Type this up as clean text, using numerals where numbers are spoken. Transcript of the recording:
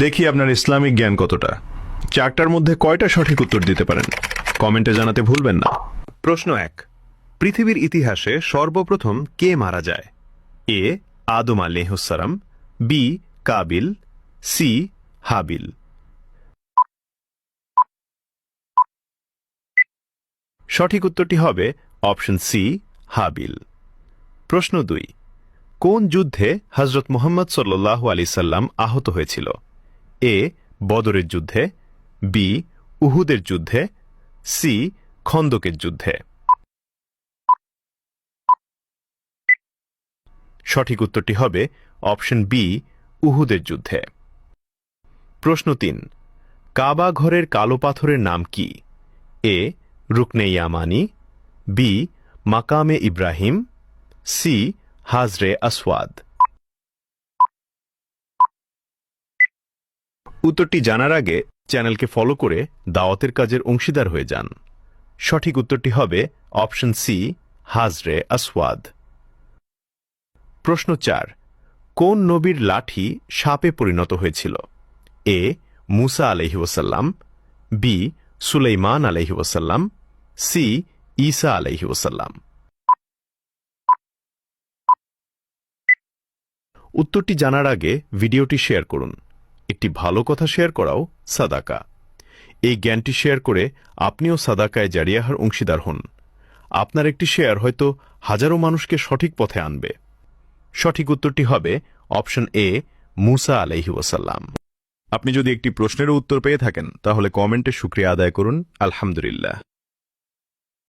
দেখি আপনার ইসলামিক জ্ঞান কতটা। চারটার মধ্যে কয়টা সঠিক উত্তর দিতে পারেন কমেন্টে জানাতে ভুলবেন না। প্রশ্ন 1, পৃথিবীর ইতিহাসে সর্বপ্রথম কে মারা যায়? এ আদম আলাইহিসসালাম, বি কাবিল, সি হাবিল। সঠিক উত্তরটি হবে অপশন সি হাবিল। প্রশ্ন 2, কোন যুদ্ধে হযরত মুহাম্মদ সাল্লাল্লাহু আলাইহি সাল্লাম আহত হয়েছিল? এ বদরের যুদ্ধে, বি উহুদের যুদ্ধে, সি খন্দকের যুদ্ধে। সঠিক উত্তরটি হবে অপশন বি উহুদের যুদ্ধে। প্রশ্ন 3, কাবা ঘরের কালো পাথরের নাম কি? এ রুকনে ইয়ামানি, বি মাকামে ইব্রাহিম, সি হাজরে আসওয়াদ। উত্তরটি জানার আগে চ্যানেলকে ফলো করে দাওয়াতের কাজের অংশীদার হয়ে যান। সঠিক উত্তরটি হবে অপশন সি হাজরে আসওয়াদ। প্রশ্ন 4, কোন নবীর লাঠি সাপে পরিণত হয়েছিল? এ মুসা আলাইহি ওয়াসাল্লাম, বি সুলাইমান আলাইহি ওয়াসাল্লাম, সি ঈসা আলাইহি ওয়াসাল্লাম। উত্তরটি জানার আগে ভিডিওটি শেয়ার করুন। একটি ভালো কথা শেয়ার করাও সাদাকা। এই জ্ঞানটি শেয়ার করে আপনিও সাদাকায় জারিয়াহার অংশীদার হন। আপনার একটি শেয়ার হয়তো হাজারো মানুষকে সঠিক পথে আনবে। সঠিক উত্তরটি হবে অপশন এ মুসা আলাইহি ওয়াসাল্লাম। আপনি যদি একটি প্রশ্নেরও উত্তর পেয়ে থাকেন তাহলে কমেন্টে শুকরিয়া আদায় করুন আলহামদুলিল্লাহ।